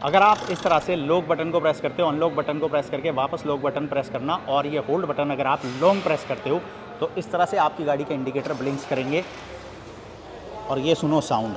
अगर आप इस तरह से लॉक बटन को प्रेस करते हो, अनलॉक बटन को प्रेस करके वापस लॉक बटन प्रेस करना, और ये होल्ड बटन अगर आप लॉन्ग प्रेस करते हो तो इस तरह से आपकी गाड़ी के इंडिकेटर ब्लिंक्स करेंगे। और ये सुनो साउंड,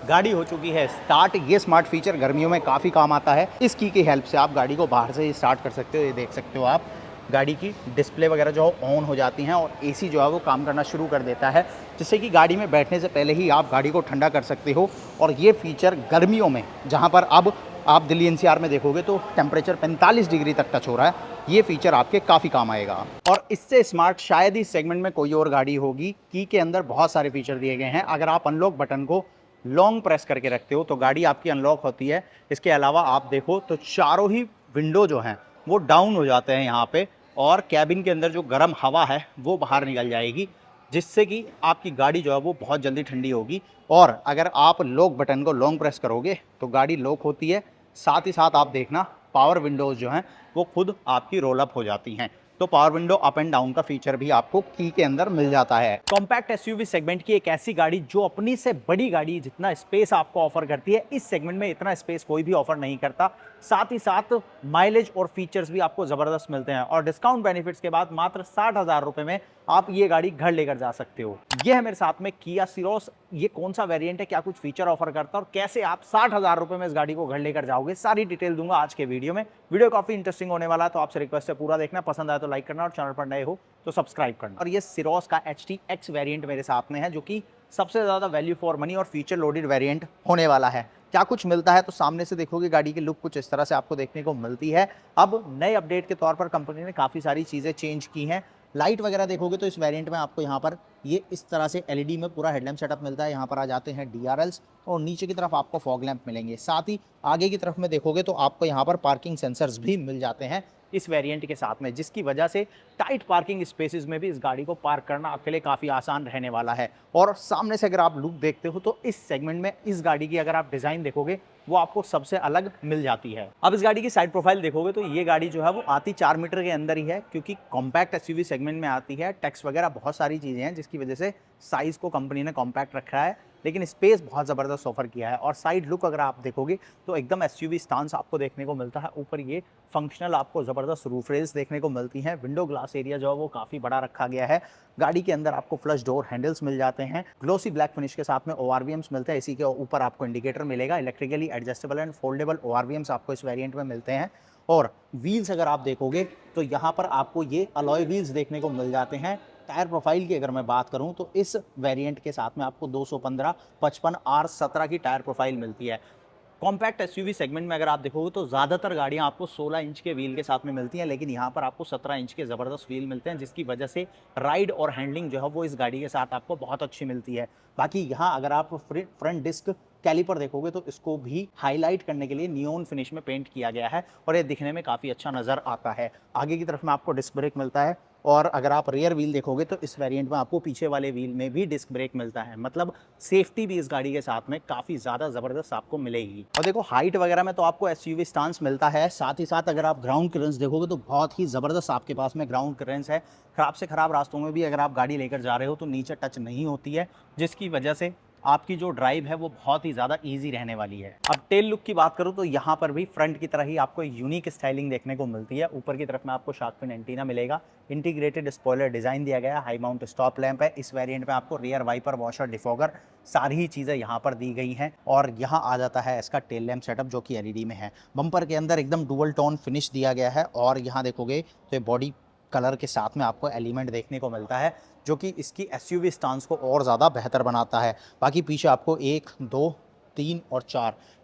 गाड़ी हो चुकी है स्टार्ट। ये स्मार्ट फीचर गर्मियों में काफ़ी काम आता है। इस की हेल्प से आप गाड़ी को बाहर से ही स्टार्ट कर सकते हो। ये देख सकते हो आप, गाड़ी की डिस्प्ले वगैरह जो है ऑन हो जाती हैं और एसी जो है वो काम करना शुरू कर देता है, जिससे कि गाड़ी में बैठने से पहले ही आप गाड़ी को ठंडा कर सकते हो। और ये फीचर गर्मियों में, जहाँ पर अब आप दिल्ली एनसीआर में देखोगे तो टेम्परेचर 45 डिग्री तक टच हो रहा है, ये फीचर आपके काफ़ी काम आएगा। और इससे स्मार्ट शायद ही सेगमेंट में कोई और गाड़ी होगी। की के अंदर बहुत सारे फीचर दिए गए हैं। अगर आप अनलॉक बटन को लॉन्ग प्रेस करके रखते हो तो गाड़ी आपकी अनलॉक होती है। इसके अलावा आप देखो तो चारों ही विंडो जो हैं वो डाउन हो जाते हैं यहाँ पे, और कैबिन के अंदर जो गर्म हवा है वो बाहर निकल जाएगी, जिससे कि आपकी गाड़ी जो है वो बहुत जल्दी ठंडी होगी। और अगर आप लॉक बटन को लॉन्ग प्रेस करोगे तो गाड़ी लॉक होती है। साथ ही साथ आप देखना, पावर विंडोज़ जो हैं वो खुद आपकी रोल अप हो जाती हैं। तो power window up and down का फीचर भी आपको की के अंदर मिल जाता है। कॉम्पैक्ट एसयूवी सेगमेंट की एक ऐसी गाड़ी जो अपनी से बड़ी गाड़ी जितना स्पेस आपको ऑफर करती है, इस सेगमेंट में इतना स्पेस कोई भी ऑफर नहीं करता। साथ ही साथ माइलेज और फीचर्स भी आपको जबरदस्त मिलते हैं, और डिस्काउंट बेनिफिट्स के बाद मात्र 60,000 रुपए में आप ये गाड़ी घर लेकर जा सकते हो। ये है मेरे साथ में किया सिरोस। ये कौन सा वेरिएंट है, क्या कुछ फीचर ऑफर करता है और कैसे आप 60,000 रुपए में इस गाड़ी को घर लेकर जाओगे, सारी डिटेल दूंगा आज के वीडियो में। वीडियो काफी इंटरेस्टिंग होने वाला है, तो आपसे रिक्वेस्ट है पूरा देखना, पसंद आए तो लाइक करना और चैनल पर नए हो तो सब्सक्राइब करना। और ये सिरोस का HTX वेरिएंट मेरे साथ में है, जो कि सबसे ज्यादा वैल्यू फॉर मनी और फीचर लोडेड वेरिएंट होने वाला है। क्या कुछ मिलता है तो सामने से देखोगे गाड़ी की लुक कुछ इस तरह से आपको देखने को मिलती है। अब नए अपडेट के तौर पर कंपनी ने काफ़ी सारी चीज़ें चेंज की हैं। लाइट वगैरह देखोगे तो इस वेरिएंट में आपको यहाँ पर ये इस तरह से एलईडी में पूरा हेडलैम्प सेटअप मिलता है। यहाँ पर आ जाते हैं DRLs, और नीचे की तरफ आपको फॉग लैंप मिलेंगे। साथ ही आगे की तरफ में देखोगे तो आपको यहाँ पर पार्किंग सेंसर्स भी मिल जाते हैं इस वेरिएंट के साथ में, जिसकी वजह से टाइट पार्किंग स्पेसेस में भी इस गाड़ी को पार्क करना आपके लिए काफ़ी आसान रहने वाला है। और सामने से अगर आप लुक देखते हो तो इस सेगमेंट में इस गाड़ी की अगर आप डिज़ाइन देखोगे वो आपको सबसे अलग मिल जाती है। अब इस गाड़ी की साइड प्रोफाइल देखोगे तो ये गाड़ी जो है वो आती 4 मीटर के अंदर ही है, क्योंकि कॉम्पैक्ट एसयूवी सेगमेंट में आती है। टैक्स वगैरह बहुत सारी चीज़ें हैं जिसकी वजह से साइज़ को कंपनी ने कॉम्पैक्ट रखा है, लेकिन स्पेस बहुत ज़बरदस्त ऑफर किया है। और साइड लुक अगर आप देखोगे तो एकदम एसयूवी स्टांस आपको देखने को मिलता है। ऊपर ये फंक्शनल आपको ज़बरदस्त रूफ रेल्स देखने को मिलती हैं। विंडो ग्लास एरिया जो है वो काफ़ी बड़ा रखा गया है। गाड़ी के अंदर आपको फ्लश डोर हैंडल्स मिल जाते हैं। ग्लोसी ब्लैक फिनिश के साथ में ORVMs मिलते हैं। इसी के ऊपर आपको इंडिकेटर मिलेगा। Electrically adjustable and foldable ORVMs आपको इस वेरिएंट में मिलते हैं। और व्हील्स अगर आप देखोगे तो यहाँ पर आपको ये अलॉय व्हील्स देखने को मिल जाते हैं। टायर प्रोफाइल की अगर मैं बात करूं तो इस वेरिएंट के साथ में आपको 215, 55, R17 की टायर प्रोफाइल मिलती है। कॉम्पैक्ट एसयूवी सेगमेंट में अगर आप देखोगे तो ज़्यादातर गाड़ियां आपको 16 इंच के व्हील के साथ में मिलती हैं, लेकिन यहाँ पर आपको 17 इंच के ज़बरदस्त व्हील मिलते हैं, जिसकी वजह से राइड और हैंडलिंग जो है वो इस गाड़ी के साथ आपको बहुत अच्छी मिलती है। बाकी यहाँ अगर आप फ्रंट डिस्क कैलिपर देखोगे तो इसको भी हाईलाइट करने के लिए नियोन फिनिश में पेंट किया गया है, और ये दिखने में काफ़ी अच्छा नज़र आता है। आगे की तरफ में आपको डिस्क ब्रेक मिलता है, और अगर आप रियर व्हील देखोगे तो इस वेरिएंट में आपको पीछे वाले व्हील में भी डिस्क ब्रेक मिलता है। मतलब सेफ्टी भी इस गाड़ी के साथ में काफ़ी ज़्यादा ज़बरदस्त आपको मिलेगी। और देखो हाइट वगैरह में तो आपको एसयूवी स्टांस मिलता है। साथ ही साथ अगर आप ग्राउंड क्लियरेंस देखोगे तो बहुत ही ज़बरदस्त आपके पास में ग्राउंड क्लियरेंस है। ख़राब से ख़राब रास्तों में भी अगर आप गाड़ी लेकर जा रहे हो तो नीचे टच नहीं होती है, जिसकी वजह से आपकी जो ड्राइव है वो बहुत ही ज़्यादा ईजी रहने वाली है। अब टेल लुक की बात करूँ तो यहाँ पर भी फ्रंट की तरह ही आपको यूनिक स्टाइलिंग देखने को मिलती है। ऊपर की तरफ में आपको शार्क फिन एंटीना मिलेगा। इंटीग्रेटेड स्पॉइलर डिज़ाइन दिया गया है। हाई माउंट स्टॉप लैंप है। इस वेरिएंट में आपको रियर वाइपर, वॉशर, डिफॉगर सारी ही चीज़ें यहाँ पर दी गई हैं। और यहाँ आ जाता है इसका टेल लैंप सेटअप, जो कि एलईडी में है। बम्पर के अंदर एकदम डुअल टोन फिनिश दिया गया है, और यहाँ देखोगे तो बॉडी कलर के साथ में आपको एलिमेंट देखने को मिलता है, जो कि इसकी एसयूवी स्टांस को और ज़्यादा बेहतर बनाता है। बाकी पीछे आपको 1, 2, 3 और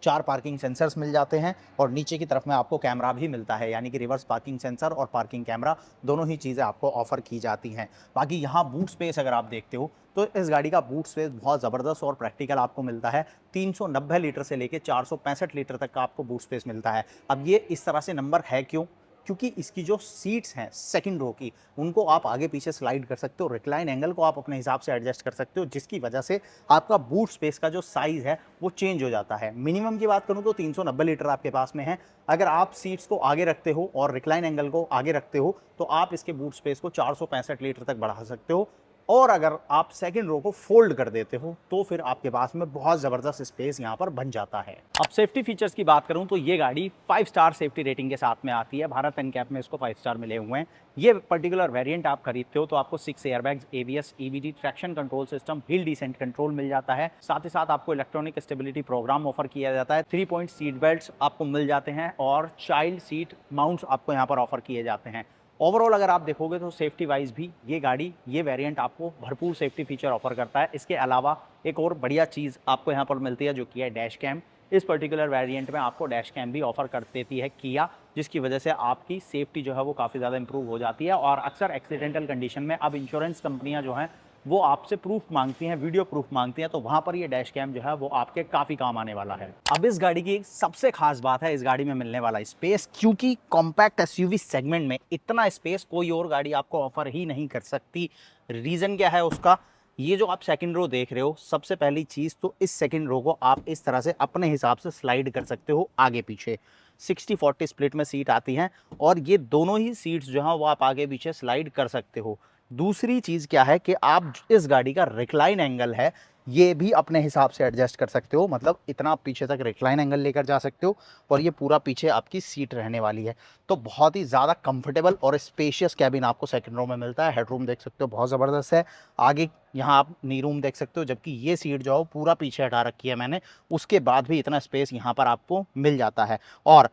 4 पार्किंग सेंसर्स मिल जाते हैं, और नीचे की तरफ में आपको कैमरा भी मिलता है, यानी कि रिवर्स पार्किंग सेंसर और पार्किंग कैमरा दोनों ही चीज़ें आपको ऑफर की जाती हैं। बाकी यहाँ बूट स्पेस अगर आप देखते हो तो इस गाड़ी का बूट स्पेस बहुत ज़बरदस्त और प्रैक्टिकल आपको मिलता है। 390 लीटर से लेकर 465 लीटर तक का आपको बूट स्पेस मिलता है। अब ये इस तरह से नंबर है क्यों? क्योंकि इसकी जो सीट्स हैं सेकंड रो की, उनको आप आगे पीछे स्लाइड कर सकते हो। रिक्लाइन एंगल को आप अपने हिसाब से एडजस्ट कर सकते हो, जिसकी वजह से आपका बूट स्पेस का जो साइज़ है वो चेंज हो जाता है। मिनिमम की बात करूँ तो 390 लीटर आपके पास में है। अगर आप सीट्स को आगे रखते हो और रिक्लाइन एंगल को आगे रखते हो तो आप इसके बूट स्पेस को 465 लीटर तक बढ़ा सकते हो। और अगर आप सेकंड रो को फोल्ड कर देते हो तो फिर आपके पास में बहुत ज़बरदस्त स्पेस यहाँ पर बन जाता है। अब सेफ्टी फीचर्स की बात करूँ तो ये गाड़ी 5 स्टार सेफ्टी रेटिंग के साथ में आती है। भारत एनकैप में इसको 5 स्टार मिले हुए हैं। ये पर्टिकुलर वेरिएंट आप खरीदते हो तो आपको 6 airbags, ABS, EBD, traction control system, hill descent control मिल जाता है। साथ ही साथ आपको इलेक्ट्रॉनिक स्टेबिलिटी प्रोग्राम ऑफर किया जाता है। 3 पॉइंट सीट बेल्ट आपको मिल जाते हैं और चाइल्ड सीट माउंट्स आपको यहाँ पर ऑफर किए जाते हैं। ओवरऑल अगर आप देखोगे तो सेफ्टी वाइज भी ये गाड़ी, ये वेरिएंट आपको भरपूर सेफ्टी फीचर ऑफर करता है। इसके अलावा एक और बढ़िया चीज़ आपको यहाँ पर मिलती है जो कि है डैश कैम। इस पर्टिकुलर वेरिएंट में आपको डैश कैम भी ऑफर कर देती है किया, जिसकी वजह से आपकी सेफ्टी जो है वो काफ़ी ज़्यादा इंप्रूव हो जाती है। और अक्सर एक्सीडेंटल कंडीशन में अब इंश्योरेंस कंपनियां जो हैं वो आपसे प्रूफ मांगती हैं, वीडियो प्रूफ मांगती हैं, तो वहाँ पर ये डैश कैम जो है वो आपके काफ़ी काम आने वाला है। अब इस गाड़ी की एक सबसे खास बात है इस गाड़ी में मिलने वाला स्पेस, क्योंकि कॉम्पैक्ट SUV सेगमेंट में इतना स्पेस कोई और गाड़ी आपको ऑफर ही नहीं कर सकती। रीज़न क्या है उसका? ये जो आप सेकंड रो देख रहे हो, सबसे पहली चीज़ तो इस सेकंड रो को आप इस तरह से अपने हिसाब से स्लाइड कर सकते हो आगे पीछे। 60-40 स्प्लिट में सीट आती हैं और ये दोनों ही सीट्स जो हैं वो आप आगे पीछे स्लाइड कर सकते हो। दूसरी चीज़ क्या है कि आप इस गाड़ी का रिक्लाइन एंगल है ये भी अपने हिसाब से एडजस्ट कर सकते हो, मतलब इतना पीछे तक रिक्लाइन एंगल लेकर जा सकते हो और ये पूरा पीछे आपकी सीट रहने वाली है। तो बहुत ही ज़्यादा कंफर्टेबल और स्पेशियस कैबिन आपको सेकंड रो में मिलता है। हेडरूम देख सकते हो बहुत ज़बरदस्त है। आगे यहाँ आप नी रूम देख सकते हो, जबकि ये सीट जो है पूरा पीछे हटा रखी है मैंने, उसके बाद भी इतना स्पेस यहाँ पर आपको मिल जाता है। और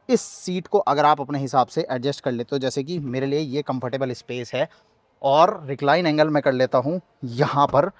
इस सीट को अगर आप अपने हिसाब से एडजस्ट कर लेते हो, जैसे कि मेरे लिए ये कंफर्टेबल स्पेस है और रिक्लाइन एंगल मैं कर लेता हूँ यहाँ पर,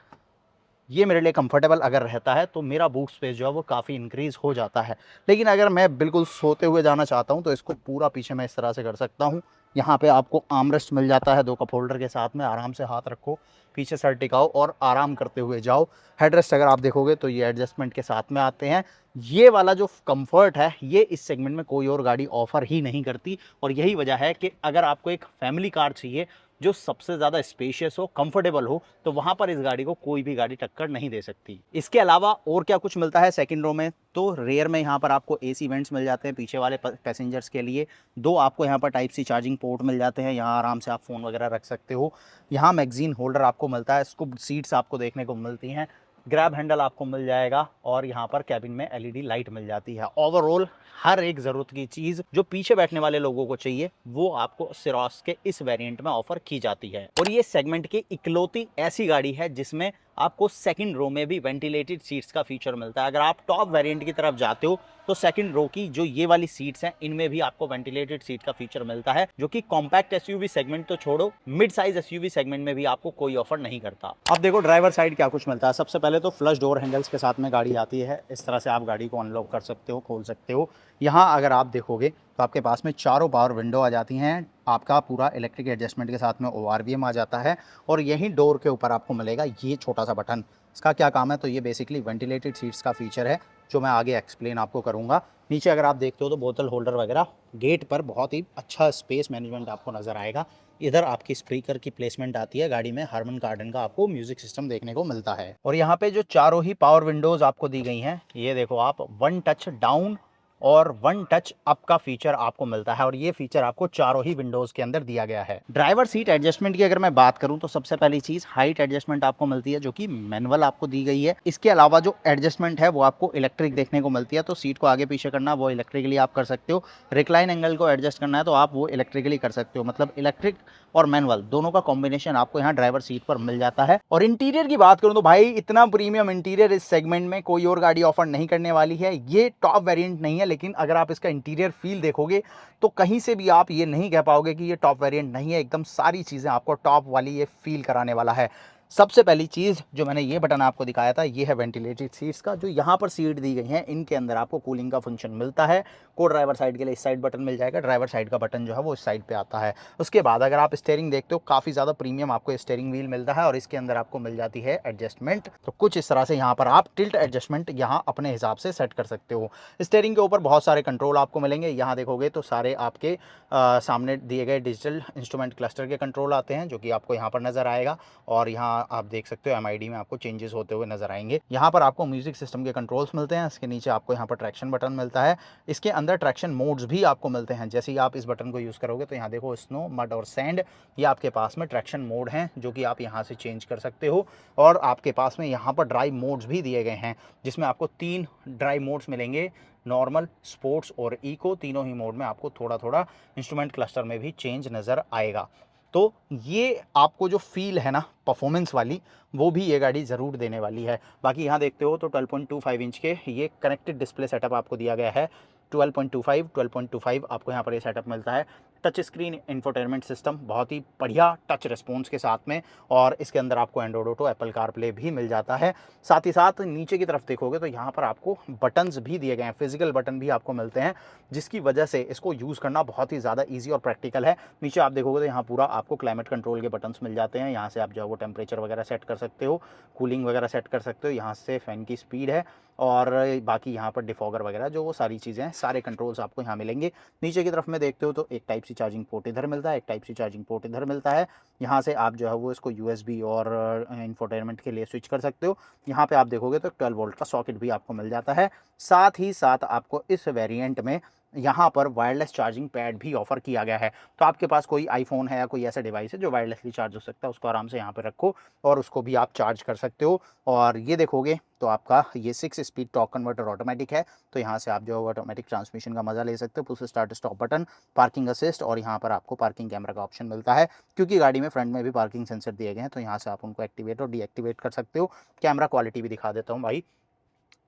ये मेरे लिए कंफर्टेबल अगर रहता है तो मेरा बूट स्पेस जो है वो काफ़ी इंक्रीज़ हो जाता है। लेकिन अगर मैं बिल्कुल सोते हुए जाना चाहता हूँ तो इसको पूरा पीछे मैं इस तरह से कर सकता हूँ। यहाँ पे आपको आर्मरेस्ट मिल जाता है 2 कप होल्डर के साथ में, आराम से हाथ रखो, पीछे सर टिकाओ और आराम करते हुए जाओ। हेडरेस्ट अगर आप देखोगे तो ये एडजस्टमेंट के साथ में आते हैं। ये वाला जो कंफर्ट है ये इस सेगमेंट में कोई और गाड़ी ऑफर ही नहीं करती और यही वजह है कि अगर आपको एक फैमिली कार चाहिए जो सबसे ज़्यादा स्पेशियस हो, कंफर्टेबल हो, तो वहाँ पर इस गाड़ी को कोई भी गाड़ी टक्कर नहीं दे सकती। इसके अलावा और क्या कुछ मिलता है सेकंड रो में, तो रेयर में यहाँ पर आपको AC वेंट्स मिल जाते हैं पीछे वाले पैसेंजर्स के लिए। 2 आपको यहाँ पर टाइप सी चार्जिंग पोर्ट मिल जाते हैं, यहाँ आराम से आप फ़ोन वगैरह रख सकते हो। यहाँ मैगजीन होल्डर आपको मिलता है, स्कूप सीट्स आपको देखने को मिलती हैं, ग्रैब हैंडल आपको मिल जाएगा और यहाँ पर कैबिन में LED लाइट मिल जाती है। ओवरऑल हर एक ज़रूरत की चीज़ जो पीछे बैठने वाले लोगों को चाहिए वो आपको सिरोस के इस वेरिएंट में ऑफर की जाती है। और ये सेगमेंट की इकलौती ऐसी गाड़ी है जिसमें आपको सेकंड रो में भी वेंटिलेटेड सीट्स का फीचर मिलता है। अगर आप टॉप वेरिएंट की तरफ जाते हो तो सेकंड रो की जो ये वाली सीट्स हैं इनमें भी आपको वेंटिलेटेड सीट का फीचर मिलता है, जो कि कॉम्पैक्ट SUV सेगमेंट तो छोड़ो, मिड साइज SUV सेगमेंट में भी आपको कोई ऑफर नहीं करता। अब देखो ड्राइवर साइड क्या कुछ मिलता है। सबसे पहले तो फ्लश डोर हैंडल्स के साथ में गाड़ी आती है, इस तरह से आप गाड़ी को अनलॉक कर सकते हो, खोल सकते हो। यहाँ अगर आप देखोगे तो आपके पास में चारों पावर विंडो आ जाती हैं, आपका पूरा इलेक्ट्रिक एडजस्टमेंट के साथ में ORVM आ जाता है और यहीं डोर के ऊपर आपको मिलेगा ये छोटा सा बटन। इसका क्या काम है, तो ये बेसिकली वेंटिलेटेड सीट्स का फीचर है जो मैं आगे एक्सप्लेन आपको करूँगा। नीचे अगर आप देखते हो तो बोतल होल्डर वगैरह, गेट पर बहुत ही अच्छा स्पेस मैनेजमेंट आपको नज़र आएगा। इधर आपकी स्पीकर की प्लेसमेंट आती है, गाड़ी में हारमन कार्डन का आपको म्यूजिक सिस्टम देखने को मिलता है। और यहाँ पे जो चारों ही पावर विंडोज़ आपको दी गई हैं, ये देखो आप 1 टच डाउन और 1 टच अप का फीचर आपको मिलता है और ये फीचर आपको चारों ही विंडोज के अंदर दिया गया है। ड्राइवर सीट एडजस्टमेंट की अगर मैं बात करूं तो सबसे पहली चीज हाइट एडजस्टमेंट आपको मिलती है जो कि मैनुअल आपको दी गई है। इसके अलावा जो एडजस्टमेंट है वो आपको इलेक्ट्रिक देखने को मिलती है, तो सीट को आगे पीछे करना वो इलेक्ट्रिकली आप कर सकते हो। रिक्लाइन एंगल को एडजस्ट करना है तो आप वो इलेक्ट्रिकली कर सकते हो, मतलब इलेक्ट्रिक और मैनुअल दोनों का कॉम्बिनेशन आपको यहाँ ड्राइवर सीट पर मिल जाता है। और इंटीरियर की बात करूं तो भाई इतना प्रीमियम इंटीरियर इस सेगमेंट में कोई और गाड़ी ऑफर नहीं करने वाली है। ये टॉप वेरिएंट नहीं है, लेकिन अगर आप इसका इंटीरियर फील देखोगे तो कहीं से भी आप ये नहीं कह पाओगे कि ये टॉप वेरिएंट नहीं है। एकदम सारी चीज़ें आपको टॉप वाली ये फील कराने वाला है। सबसे पहली चीज़ जो मैंने ये बटन आपको दिखाया था ये है वेंटिलेटेड सीट्स का। जो यहाँ पर सीट दी गई हैं इनके अंदर आपको कूलिंग का फंक्शन मिलता है। को ड्राइवर साइड के लिए इस साइड बटन मिल जाएगा, ड्राइवर साइड का बटन जो है वो इस साइड पे आता है। उसके बाद अगर आप स्टीयरिंग देखते हो काफ़ी ज़्यादा प्रीमियम आपको स्टीयरिंग व्हील मिलता है और इसके अंदर आपको मिल जाती है एडजस्टमेंट। तो कुछ इस तरह से यहाँ पर आप टिल्ट एडजस्टमेंट यहाँ अपने हिसाब से सेट कर सकते हो। स्टीयरिंग के ऊपर बहुत सारे कंट्रोल आपको मिलेंगे। यहाँ देखोगे तो सारे आपके सामने दिए गए डिजिटल इंस्ट्रूमेंट क्लस्टर के कंट्रोल आते हैं जो कि आपको यहाँ पर नज़र आएगा। और यहाँ यहाँ आप देख सकते हो MID में आपको चेंजेस होते हुए नजर आएंगे। यहाँ पर आपको म्यूजिक सिस्टम के कंट्रोल्स मिलते हैं, इसके नीचे आपको यहाँ पर ट्रैक्शन बटन मिलता है, इसके अंदर ट्रैक्शन मोड्स भी आपको मिलते हैं। जैसे ही आप इस बटन को यूज़ करोगे तो यहाँ देखो स्नो, मड और सैंड, ये आपके पास में ट्रैक्शन मोड हैं जो कि आप यहाँ से चेंज कर सकते हो। और आपके पास में यहाँ पर ड्राइव मोड्स भी दिए गए हैं, जिसमें आपको 3 ड्राइव मोड्स मिलेंगे, नॉर्मल, स्पोर्ट्स और इको। तीनों ही मोड में आपको थोड़ा थोड़ा इंस्ट्रूमेंट क्लस्टर में भी चेंज नज़र आएगा। तो ये आपको जो फील है ना परफॉर्मेंस वाली, वो भी ये गाड़ी ज़रूर देने वाली है। बाकी यहाँ देखते हो तो 12.25 इंच के ये कनेक्टेड डिस्प्ले सेटअप आपको दिया गया है। 12.25 आपको यहाँ पर ये सेटअप मिलता है। टच स्क्रीन इंफोटेनमेंट सिस्टम बहुत ही बढ़िया टच रिस्पॉन्स के साथ में, और इसके अंदर आपको एंड्रॉइड ऑटो, एप्पल कारप्ले भी मिल जाता है। साथ ही साथ नीचे की तरफ देखोगे तो यहाँ पर आपको बटन्स भी दिए गए हैं, फिजिकल बटन भी आपको मिलते हैं, जिसकी वजह से इसको यूज़ करना बहुत ही ज़्यादा ईजी और प्रैक्टिकल है। नीचे आप देखोगे तो यहाँ पूरा आपको क्लाइमेट कंट्रोल के बटन्स मिल जाते हैं। यहाँ से आप जो है वो टेम्परेचर वगैरह सेट कर सकते हो, कूलिंग वगैरह सेट कर सकते हो, यहाँ से फ़ैन की स्पीड है, और बाकी यहाँ पर डिफॉगर वगैरह जो वो सारी चीज़ें हैं, सारे कंट्रोल्स आपको यहाँ मिलेंगे। नीचे की तरफ में देखते हो तो एक टाइप सी चार्जिंग पोर्ट इधर मिलता है, एक टाइप सी चार्जिंग पोर्ट इधर मिलता है। यहाँ से आप जो है वो इसको USB और इंफोटेनमेंट के लिए स्विच कर सकते हो। यहाँ पे आप देखोगे तो 12 वोल्ट का सॉकेट भी आपको मिल जाता है। साथ ही साथ आपको इस वेरिएंट में यहाँ पर वायरलेस चार्जिंग पैड भी ऑफर किया गया है। तो आपके पास कोई आईफोन है या कोई ऐसा डिवाइस है जो वायरलेसली चार्ज हो सकता है, उसको आराम से यहाँ पे रखो और उसको भी आप चार्ज कर सकते हो। और ये देखोगे तो आपका ये 6 स्पीड टॉर्क कन्वर्टर ऑटोमेटिक है, तो यहाँ से आप जो है ऑटोमेटिक ट्रांसमिशन का मजा ले सकते हो। Push start stop button, parking assist, और यहाँ पर आपको पार्किंग कैमरा का ऑप्शन मिलता है, क्योंकि गाड़ी में फ्रंट में भी पार्किंग सेंसर दिए गए हैं, तो यहाँ से आप उनको एक्टिवेट और डीएक्टिवेट कर सकते हो। कैमरा क्वालिटी भी दिखा देता हूँ भाई।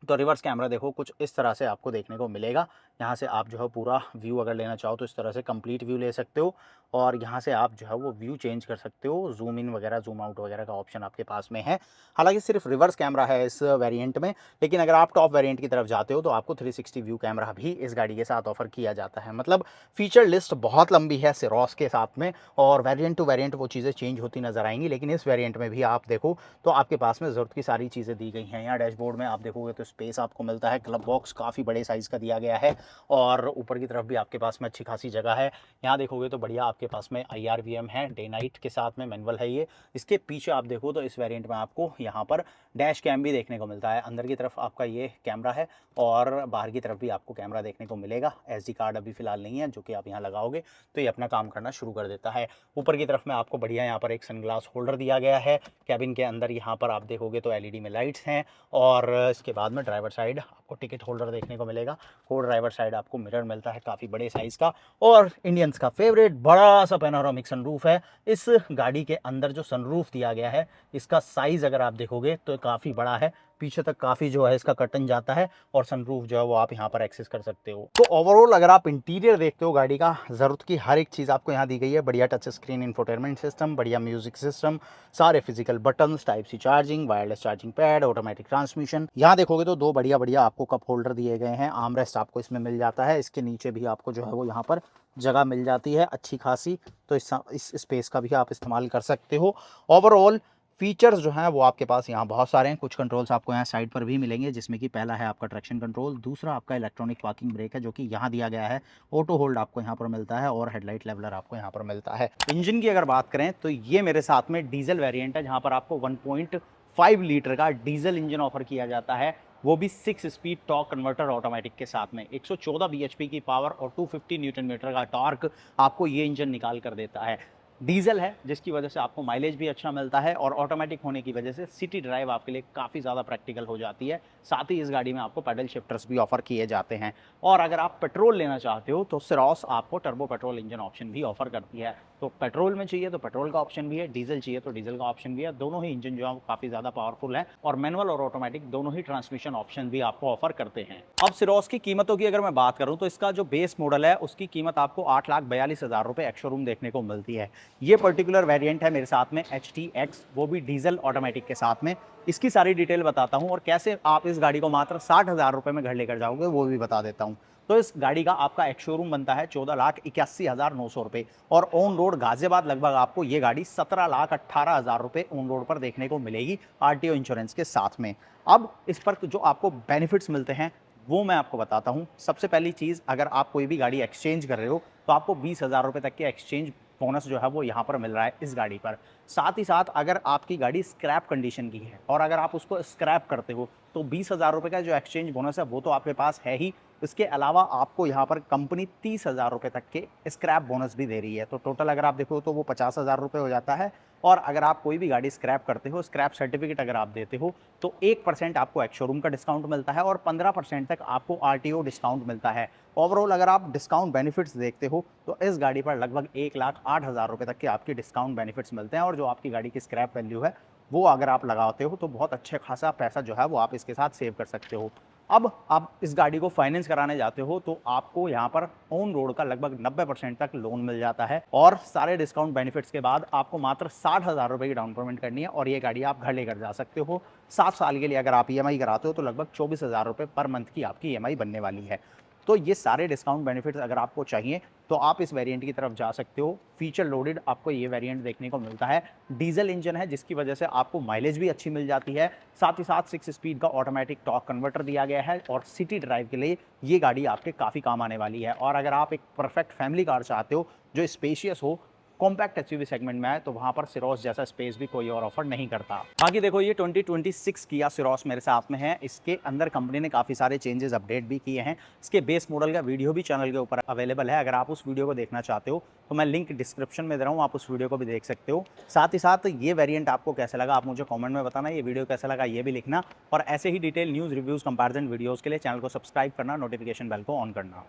तो रिवर्स कैमरा देखो कुछ इस तरह से आपको देखने को मिलेगा। यहाँ से आप जो है पूरा व्यू अगर लेना चाहो तो इस तरह से कंप्लीट व्यू ले सकते हो, और यहाँ से आप जो है वो व्यू चेंज कर सकते हो, जूम इन वगैरह जूम आउट वगैरह का ऑप्शन आपके पास में है। हालांकि सिर्फ रिवर्स कैमरा है इस वेरिएंट में, लेकिन अगर आप टॉप वेरिएंट की तरफ जाते हो तो आपको 360 व्यू कैमरा भी इस गाड़ी के साथ ऑफर किया जाता है। मतलब फीचर लिस्ट बहुत लंबी है सिरोस के साथ में, और वेरिएंट टू वेरिएंट वो चीज़ें चेंज होती नजर आएंगी, लेकिन इस वेरिएंट में भी आप देखो तो आपके पास में ज़रूरत की सारी चीज़ें दी गई हैं। यहाँ डैशबोर्ड में आप देखोगे तो स्पेस आपको मिलता है, क्लब बॉक्स काफ़ी बड़े साइज़ का दिया गया है, और ऊपर की तरफ भी आपके पास में अच्छी खासी जगह है। यहाँ देखोगे तो बढ़िया आपके पास में IRVM है, डे नाइट के साथ में मैनुअल है ये। इसके पीछे आप देखो तो इस वेरिएंट में आपको यहाँ पर डैश कैम भी देखने को मिलता है। अंदर की तरफ आपका ये कैमरा है, और बाहर की तरफ भी आपको कैमरा देखने को मिलेगा। SD कार्ड अभी फिलहाल नहीं है, जो कि आप यहाँ लगाओगे तो ये अपना काम करना शुरू कर देता है। ऊपर की तरफ में आपको बढ़िया यहाँ पर एक सनग्लास होल्डर दिया गया है। कैबिन के अंदर यहाँ पर आप देखोगे तो LED में लाइट्स हैं, और इसके बाद में ड्राइवर साइड आपको टिकट होल्डर देखने को मिलेगा। को ड्राइवर साइड आपको मिरर मिलता है काफ़ी बड़े साइज़ का, और इंडियंस का फेवरेट बड़ा सा पैनोरामिक सनरूफ है। इस गाड़ी के अंदर जो सनरूफ दिया गया है, इसका साइज़ अगर आप देखोगे तो काफ़ी बड़ा है, पीछे तक काफ़ी जो है इसका कर्टन जाता है, और सनरूफ जो है वो आप यहाँ पर एक्सेस कर सकते हो। तो ओवरऑल अगर आप इंटीरियर देखते हो गाड़ी का, ज़रूरत की हर एक चीज़ आपको यहाँ दी गई है। बढ़िया टच स्क्रीन इंफोटेनमेंट सिस्टम, बढ़िया म्यूजिक सिस्टम, सारे physical buttons, type C charging, wireless charging pad, automatic transmission. यहाँ देखोगे तो दो बढ़िया बढ़िया आपको कप होल्डर दिए गए हैं, आर्मरेस्ट आपको इसमें मिल जाता है। इसके नीचे भी आपको जो है वो यहाँ पर जगह मिल जाती है अच्छी खासी, तो इस स्पेस का भी आप इस्तेमाल कर सकते हो। ओवरऑल फीचर्स जो हैं वो आपके पास यहाँ बहुत सारे हैं। कुछ कंट्रोल्स आपको यहाँ साइड पर भी मिलेंगे, जिसमें कि पहला है आपका ट्रैक्शन कंट्रोल, दूसरा आपका इलेक्ट्रॉनिक पार्किंग ब्रेक है जो कि यहाँ दिया गया है, ऑटो होल्ड आपको यहाँ पर मिलता है, और हेडलाइट लेवलर आपको यहाँ पर मिलता है। इंजन की अगर बात करें तो ये मेरे साथ में डीजल वेरिएंट है, जहाँ पर आपको 1.5 लीटर का डीजल इंजन ऑफर किया जाता है, वो भी 6 स्पीड टॉर्क कन्वर्टर ऑटोमेटिक के साथ में। 114 bhp की पावर और 250 न्यूटन मीटर का टॉर्क आपको ये इंजन निकाल कर देता है। डीजल है, जिसकी वजह से आपको माइलेज भी अच्छा मिलता है, और ऑटोमेटिक होने की वजह से सिटी ड्राइव आपके लिए काफ़ी ज़्यादा प्रैक्टिकल हो जाती है। साथ ही इस गाड़ी में आपको पैडल शिफ्टर्स भी ऑफर किए जाते हैं। और अगर आप पेट्रोल लेना चाहते हो तो सिरोस आपको टर्बो पेट्रोल इंजन ऑप्शन भी ऑफर करती है। तो पेट्रोल में चाहिए तो पेट्रोल का ऑप्शन भी है, डीजल चाहिए तो डीजल का ऑप्शन भी है। दोनों ही इंजन जो है काफ़ी ज़्यादा पावरफुल है, और मैनुअल और ऑटोमेटिक दोनों ही ट्रांसमिशन ऑप्शन भी आपको ऑफर करते हैं। अब सिरोस की कीमतों की अगर मैं बात करूं तो इसका जो बेस मॉडल है उसकी कीमत आपको 8,42,000 रुपये एक्स शोरूम देखने को मिलती है। ये पर्टिकुलर वेरिएंट है मेरे साथ में HTX, वो भी डीजल ऑटोमेटिक के साथ में। इसकी सारी डिटेल बताता हूं, और कैसे आप इस गाड़ी को मात्र 60,000 रुपये में घर लेकर जाओगे वो भी बता देता हूं। तो इस गाड़ी का आपका एक्स शोरूम बनता है 14,81,900 रुपये, और ऑन रोड गाजियाबाद लगभग आपको ये गाड़ी 17,18,000 रुपये ऑन रोड पर देखने को मिलेगी RTO इंश्योरेंस के साथ में। अब इस पर जो आपको बेनिफिट्स मिलते हैं वो मैं आपको बताता हूं। सबसे पहली चीज़, अगर आप कोई भी गाड़ी एक्सचेंज कर रहे हो तो आपको 20,000 रुपये तक के एक्सचेंज बोनस जो है वो यहाँ पर मिल रहा है इस गाड़ी पर। साथ ही साथ अगर आपकी गाड़ी स्क्रैप कंडीशन की है और अगर आप उसको स्क्रैप करते हो तो 20,000 रुपये का जो एक्सचेंज बोनस है वो तो आपके पास है ही। इसके अलावा आपको यहाँ पर कंपनी 30,000 रुपये तक के स्क्रैप बोनस भी दे रही है। तो टोटल अगर आप देखो तो वो 50,000 रुपये हो जाता है। और अगर आप कोई भी गाड़ी स्क्रैप करते हो, स्क्रैप सर्टिफिकेट अगर आप देते हो तो 1% आपको एक्स शोरूम का डिस्काउंट मिलता है और 15% तक आपको आरटीओ डिस्काउंट मिलता है। ओवरऑल अगर आप डिस्काउंट बेनिफिट्स देखते हो तो इस गाड़ी पर लगभग 1,08,000 रुपये तक के आपके डिस्काउंट बेनिफिट्स मिलते हैं। और जो आपकी गाड़ी की स्क्रैप वैल्यू है वो अगर आप लगाते हो तो बहुत अच्छे खासा पैसा जो है वो आप इसके साथ सेव कर सकते हो। अब आप इस गाड़ी को फाइनेंस कराने जाते हो तो आपको यहाँ पर ऑन रोड का लगभग 90% तक लोन मिल जाता है और सारे डिस्काउंट बेनिफिट्स के बाद आपको मात्र 60,000 रुपये की डाउन पेमेंट करनी है और ये गाड़ी आप घर लेकर जा सकते हो। 7 साल के लिए अगर आप ईएमआई कराते हो तो लगभग 24,000 रुपये पर मंथ की आपकी ईएमआई बनने वाली है। तो ये सारे डिस्काउंट बेनिफिट्स अगर आपको चाहिए तो आप इस वेरिएंट की तरफ जा सकते हो। फीचर लोडेड आपको ये वेरिएंट देखने को मिलता है। डीजल इंजन है जिसकी वजह से आपको माइलेज भी अच्छी मिल जाती है। साथ ही साथ 6 स्पीड का ऑटोमेटिक टॉर्क कन्वर्टर दिया गया है और सिटी ड्राइव के लिए ये गाड़ी आपके काफ़ी काम आने वाली है। और अगर आप एक परफेक्ट फैमिली कार चाहते हो जो स्पेशियस हो, कॉम्पैक्ट एसयूवी सेगमेंट में है तो वहाँ पर सिरोस जैसा स्पेस भी कोई और ऑफर नहीं करता। बाकी देखो ये 2026 किया सिरोस मेरे साथ में है। इसके अंदर कंपनी ने काफ़ी सारे चेंजेस अपडेट भी किए हैं। इसके बेस मॉडल का वीडियो भी चैनल के ऊपर अवेलेबल है। अगर आप उस वीडियो को देखना चाहते हो तो मैं लिंक डिस्क्रिप्शन में दे रहा हूँ, आप उस वीडियो को भी देख सकते हो। साथ ही साथ ये वेरिएंट आपको कैसा लगा आप मुझे कॉमेंट में बताना, ये वीडियो कैसा लगा ये भी लिखना। और ऐसे ही detail news reviews comparison videos के लिए चैनल को सब्सक्राइब करना, नोटिफिकेशन बेल को ऑन करना।